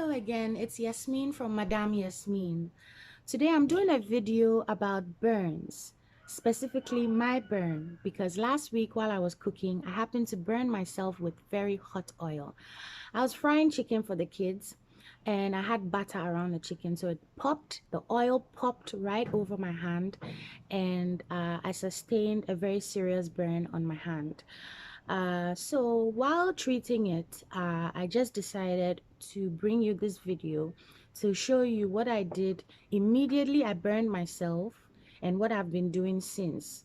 Hello again, it's Yasmin from Madame Yasmin. Today I'm doing a video about burns, specifically my burn, because last week while I was cooking, I happened to burn myself with very hot oil. I was frying chicken for the kids and I had butter around the chicken, so it popped, the oil popped right over my hand, and I sustained a very serious burn on my hand. So while treating it, I just decided to bring you this video to show you what I did immediately I burned myself and what I've been doing since.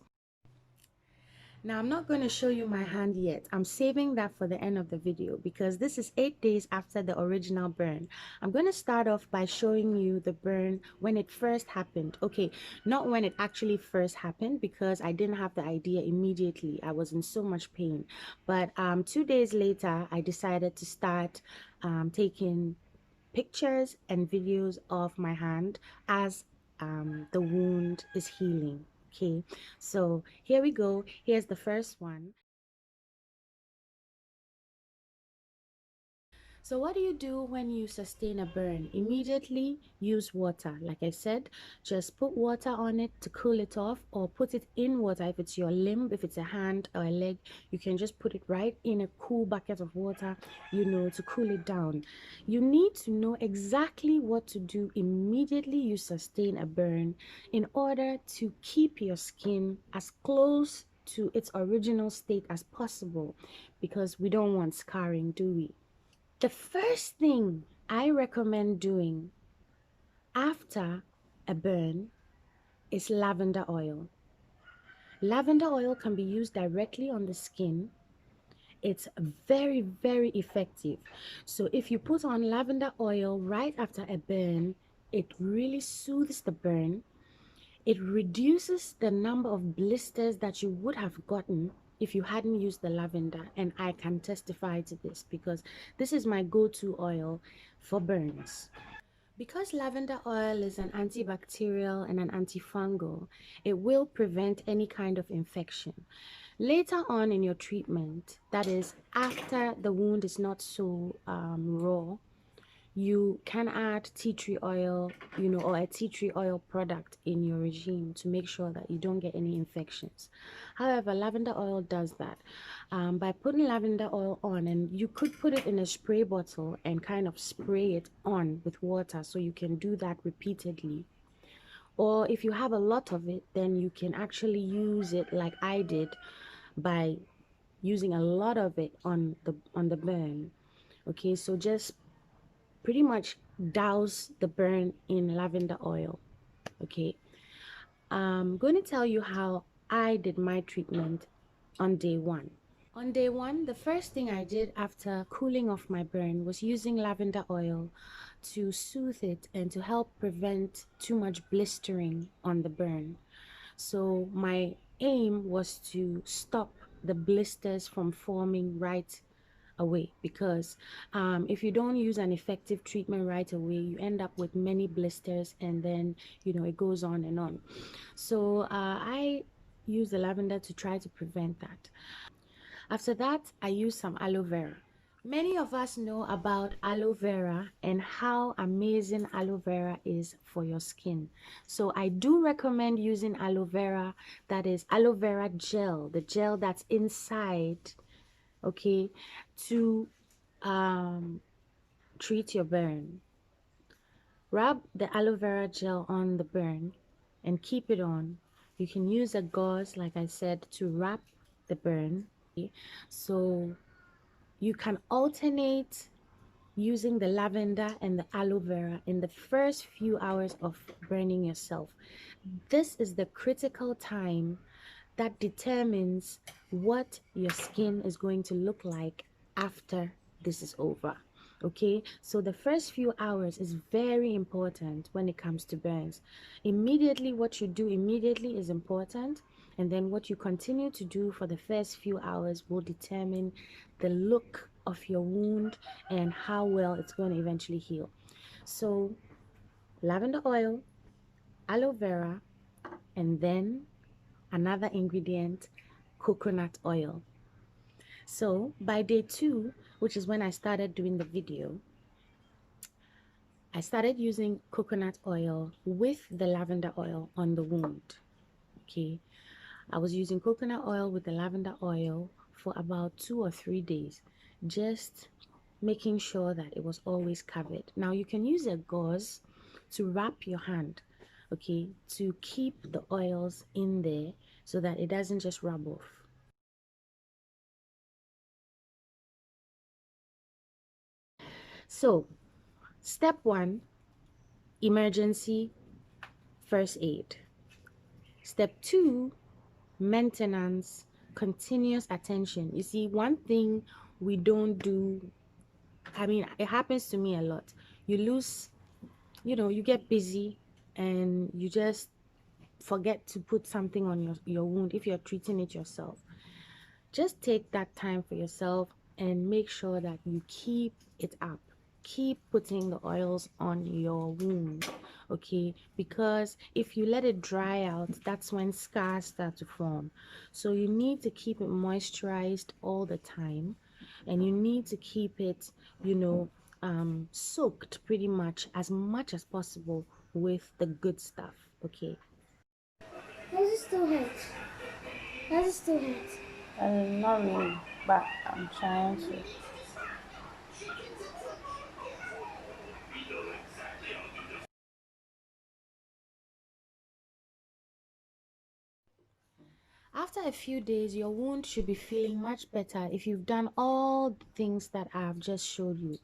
Now, I'm not going to show you my hand yet. I'm saving that for the end of the video because this is 8 days after the original burn. I'm going to start off by showing you the burn when it first happened. Okay, not when it actually first happened because I didn't have the idea immediately. I was in so much pain. But 2 days later, I decided to start taking pictures and videos of my hand as the wound is healing. Okay, so here we go. Here's the first one. So what do you do when you sustain a burn? Immediately use water. Like I said, just put water on it to cool it off, or put it in water. If it's your limb, if it's a hand or a leg, you can just put it right in a cool bucket of water, to cool it down. You need to know exactly what to do immediately you sustain a burn in order to keep your skin as close to its original state as possible, because we don't want scarring, do we? The first thing I recommend doing after a burn is lavender oil. Lavender oil can be used directly on the skin. It's very, very effective. So if you put on lavender oil right after a burn, it really soothes the burn. It reduces the number of blisters that you would have gotten if you hadn't used the lavender, and I can testify to this because this is my go-to oil for burns. Because lavender oil is an antibacterial and an antifungal, it will prevent any kind of infection. Later on in your treatment, that is after the wound is not so raw, you can add tea tree oil, or a tea tree oil product in your regime to make sure that you don't get any infections. However, lavender oil does that. By putting lavender oil on, and you could put it in a spray bottle and kind of spray it on with water, so you can do that repeatedly. Or if you have a lot of it, then you can actually use it like I did by using a lot of it on the burn. Okay, so just pretty much douse the burn in lavender oil. Okay, I'm going to tell you how I did my treatment on day one. On day one, the first thing I did after cooling off my burn was using lavender oil to soothe it and to help prevent too much blistering on the burn. So my aim was to stop the blisters from forming right away, because if you don't use an effective treatment right away, you end up with many blisters, and then it goes on and on. So I use the lavender to try to prevent that. After that, I use some aloe vera. Many of us know about aloe vera and how amazing aloe vera is for your skin. So I do recommend using aloe vera, that is aloe vera gel, the gel that's inside, okay, to treat your burn. Rub the aloe vera gel on the burn and keep it on. You can use a gauze, like I said, to wrap the burn. So you can alternate using the lavender and the aloe vera in the first few hours of burning yourself. This is the critical time that determines what your skin is going to look like after this is over. Okay, so the first few hours is very important when it comes to burns. Immediately, what you do immediately is important, and then what you continue to do for the first few hours will determine the look of your wound and how well it's going to eventually heal. So lavender oil, aloe vera, and then another ingredient, coconut oil. So by day two, which is when I started doing the video, I started using coconut oil with the lavender oil on the wound. Okay, I was using coconut oil with the lavender oil for about 2 or 3 days, just making sure that it was always covered. Now you can use a gauze to wrap your hand, okay, to keep the oils in there so that it doesn't just rub off. So step one, emergency first aid. Step two, maintenance, continuous attention. You see, one thing we don't do, I mean, it happens to me a lot. You lose, you get busy and you just forget to put something on your wound if you're treating it yourself. Just take that time for yourself and make sure that you keep it up. Keep putting the oils on your wound, okay? Because if you let it dry out, that's when scars start to form. So you need to keep it moisturized all the time, and you need to keep it, soaked pretty much as possible with the good stuff, okay? Does it still hurt? Does it still hurt? Not really, but I'm trying to. After a few days, your wound should be feeling much better if you've done all the things that I've just showed you.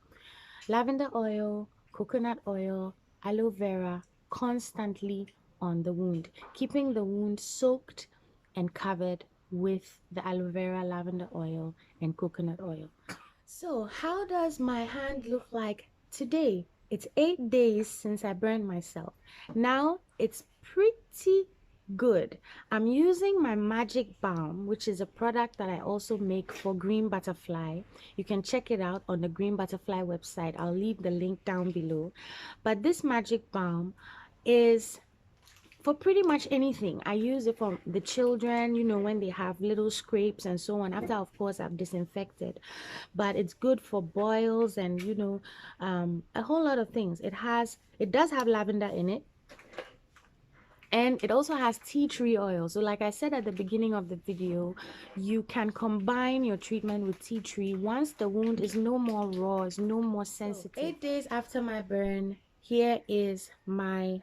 Lavender oil, coconut oil, aloe vera, constantly on the wound, keeping the wound soaked and covered with the aloe vera, lavender oil, and coconut oil. So, how does my hand look like today? It's 8 days since I burned myself. Now it's pretty good. I'm using my Magic Balm, which is a product that I also make for Green Butterfly. You can check it out on the Green Butterfly website. I'll leave the link down below. But this Magic Balm is for pretty much anything. I use it for the children, when they have little scrapes and so on. After, of course, I've disinfected. But it's good for boils and, a whole lot of things. It does have lavender in it. And it also has tea tree oil. So like I said at the beginning of the video, you can combine your treatment with tea tree once the wound is no more raw, is no more sensitive. So 8 days after my burn, here is my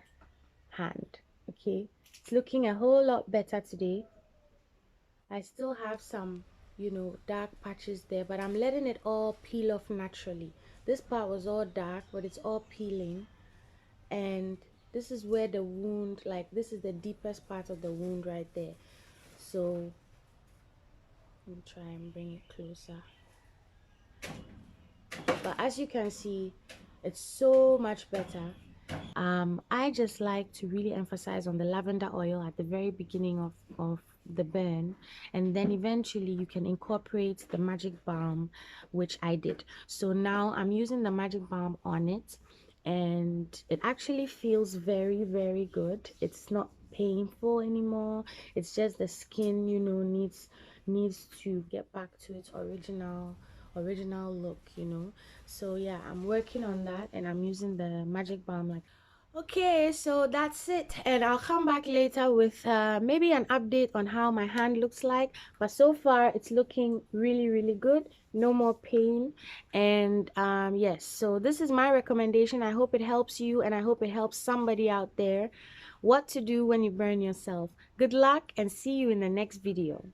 hand. Okay, it's looking a whole lot better today. I still have some, dark patches there, but I'm letting it all peel off naturally. This part was all dark, but it's all peeling. And this is where the wound, like this is the deepest part of the wound right there. So let me try and bring it closer. But as you can see, it's so much better. I just like to really emphasize on the lavender oil at the very beginning of the burn, and then eventually you can incorporate the Magic Balm, which I did. So now I'm using the Magic Balm on it, and it actually feels very, very good. It's not painful anymore. It's just the skin, needs to get back to its original look. So yeah, I'm working on that, and I'm using the Magic Balm. Like, okay, so that's it, and I'll come back later with maybe an update on how my hand looks like. But so far it's looking really, really good. No more pain. And yes, so this is my recommendation. I hope it helps you, and I hope it helps somebody out there what to do when you burn yourself. Good luck, and see you in the next video.